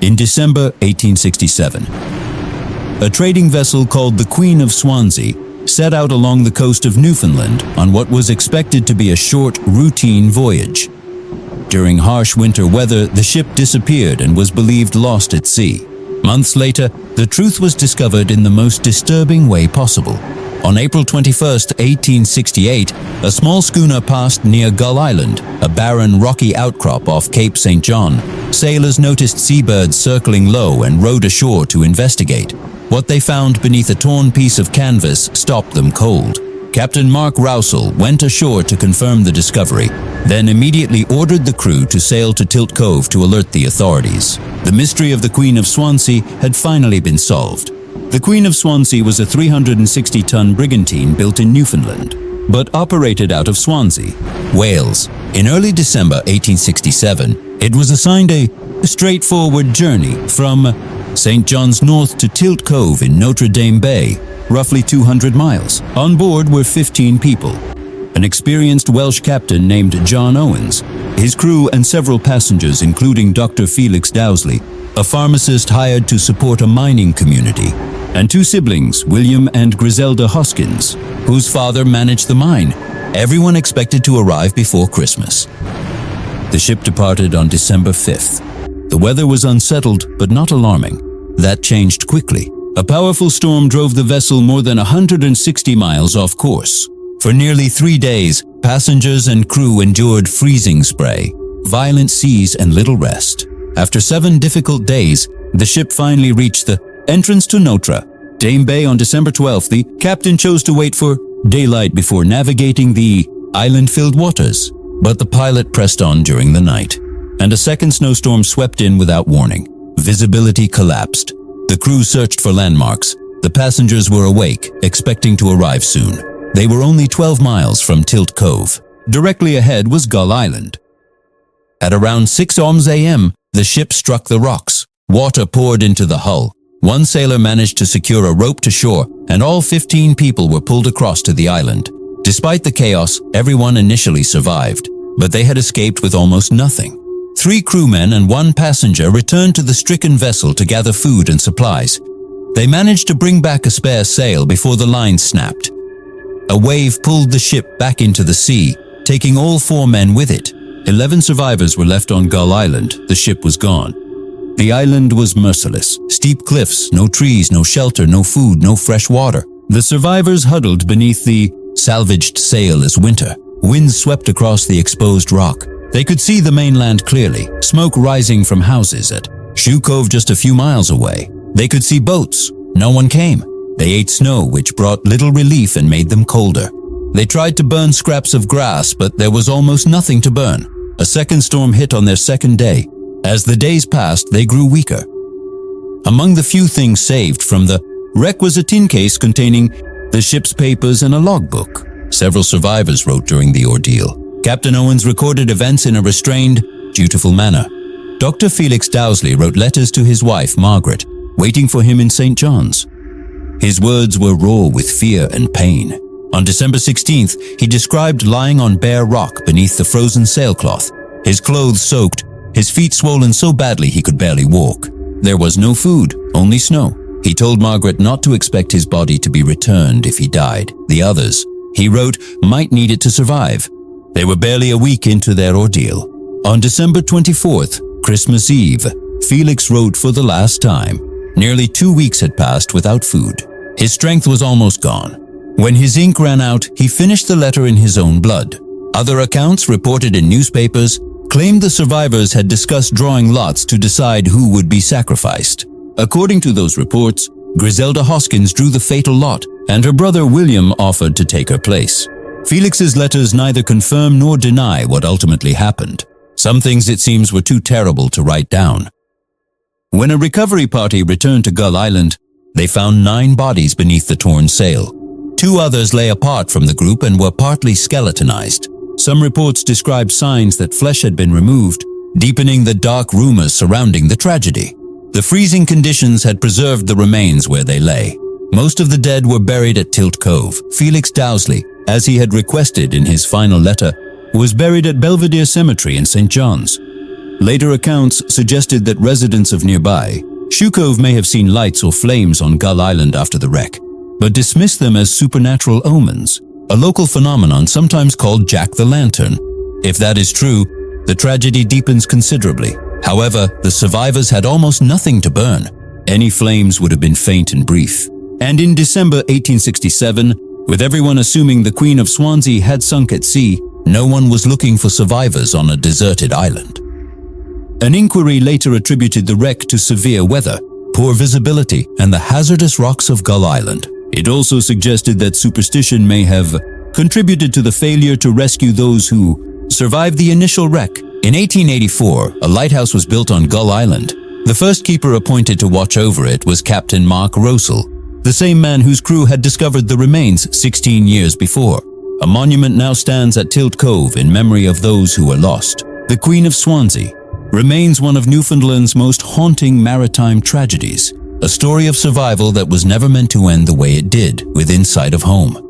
in December 1867. A trading vessel called the Queen of Swansea set out along the coast of Newfoundland on what was expected to be a short, routine voyage. During harsh winter weather, the ship disappeared and was believed lost at sea. Months later, the truth was discovered in the most disturbing way possible. On April 21, 1868, a small schooner passed near Gull Island, a barren, rocky outcrop off Cape St. John. Sailors noticed seabirds circling low and rowed ashore to investigate. What they found beneath a torn piece of canvas stopped them cold. Captain Mark Rousel went ashore to confirm the discovery, then immediately ordered the crew to sail to Tilt Cove to alert the authorities. The mystery of the Queen of Swansea had finally been solved. The Queen of Swansea was a 360-ton brigantine built in Newfoundland, but operated out of Swansea, Wales. In early December 1867, it was assigned a straightforward journey from St. John's North to Tilt Cove in Notre Dame Bay, roughly 200 miles. On board were 15 people. An experienced Welsh captain named John Owens, his crew and several passengers including Dr. Felix Dowsley, a pharmacist hired to support a mining community, and two siblings, William and Griselda Hoskins, whose father managed the mine. Everyone expected to arrive before Christmas. The ship departed on December 5th. The weather was unsettled but not alarming. That changed quickly. A powerful storm drove the vessel more than 160 miles off course. For nearly 3 days, passengers and crew endured freezing spray, violent seas, and little rest. After 7 difficult days, the ship finally reached the entrance to Notre Dame Bay on December 12th. The captain chose to wait for daylight before navigating the island-filled waters, but the pilot pressed on during the night, and a second snowstorm swept in without warning. Visibility collapsed. The crew searched for landmarks. The passengers were awake, expecting to arrive soon. They were only 12 miles from Tilt Cove. Directly ahead was Gull Island. At around 6 a.m., the ship struck the rocks. Water poured into the hull. One sailor managed to secure a rope to shore, and all 15 people were pulled across to the island. Despite the chaos, everyone initially survived, but they had escaped with almost nothing. 3 crewmen and 1 passenger returned to the stricken vessel to gather food and supplies. They managed to bring back a spare sail before the line snapped. A wave pulled the ship back into the sea, taking all 4 men with it. 11 survivors were left on Gull Island. The ship was gone. The island was merciless. Steep cliffs, no trees, no shelter, no food, no fresh water. The survivors huddled beneath the salvaged sail as winter. Winds swept across the exposed rock. They could see the mainland clearly, smoke rising from houses at Shoe Cove just a few miles away. They could see boats. No one came. They ate snow, which brought little relief and made them colder. They tried to burn scraps of grass, but there was almost nothing to burn. A second storm hit on their second day. As the days passed, they grew weaker. Among the few things saved from the wreck was a tin case containing the ship's papers and a logbook. Several survivors wrote during the ordeal. Captain Owens recorded events in a restrained, dutiful manner. Dr. Felix Dowsley wrote letters to his wife, Margaret, waiting for him in St. John's. His words were raw with fear and pain. On December 16th, he described lying on bare rock beneath the frozen sailcloth, his clothes soaked, his feet swollen so badly he could barely walk. There was no food, only snow. He told Margaret not to expect his body to be returned if he died. The others, he wrote, might need it to survive. They were barely a week into their ordeal. On December 24th, Christmas Eve, Felix wrote for the last time. Nearly 2 weeks had passed without food. His strength was almost gone. When his ink ran out, he finished the letter in his own blood. Other accounts reported in newspapers claimed the survivors had discussed drawing lots to decide who would be sacrificed. According to those reports, Griselda Hoskins drew the fatal lot, and her brother William offered to take her place. Felix's letters neither confirm nor deny what ultimately happened. Some things, it seems, were too terrible to write down. When a recovery party returned to Gull Island, they found 9 bodies beneath the torn sail. 2 others lay apart from the group and were partly skeletonized. Some reports described signs that flesh had been removed, deepening the dark rumors surrounding the tragedy. The freezing conditions had preserved the remains where they lay. Most of the dead were buried at Tilt Cove. Felix Dowsley, as he had requested in his final letter, was buried at Belvedere Cemetery in St. John's. Later accounts suggested that residents of nearby Shoe Cove may have seen lights or flames on Gull Island after the wreck, but dismissed them as supernatural omens, a local phenomenon sometimes called Jack the Lantern. If that is true, the tragedy deepens considerably. However, the survivors had almost nothing to burn. Any flames would have been faint and brief. And in December 1867, with everyone assuming the Queen of Swansea had sunk at sea, no one was looking for survivors on a deserted island. An inquiry later attributed the wreck to severe weather, poor visibility, and the hazardous rocks of Gull Island. It also suggested that superstition may have contributed to the failure to rescue those who survived the initial wreck. In 1884, a lighthouse was built on Gull Island. The first keeper appointed to watch over it was Captain Mark Rosell, the same man whose crew had discovered the remains 16 years before. A monument now stands at Tilt Cove in memory of those who were lost. The Queen of Swansea remains one of Newfoundland's most haunting maritime tragedies, a story of survival that was never meant to end the way it did, within sight of home.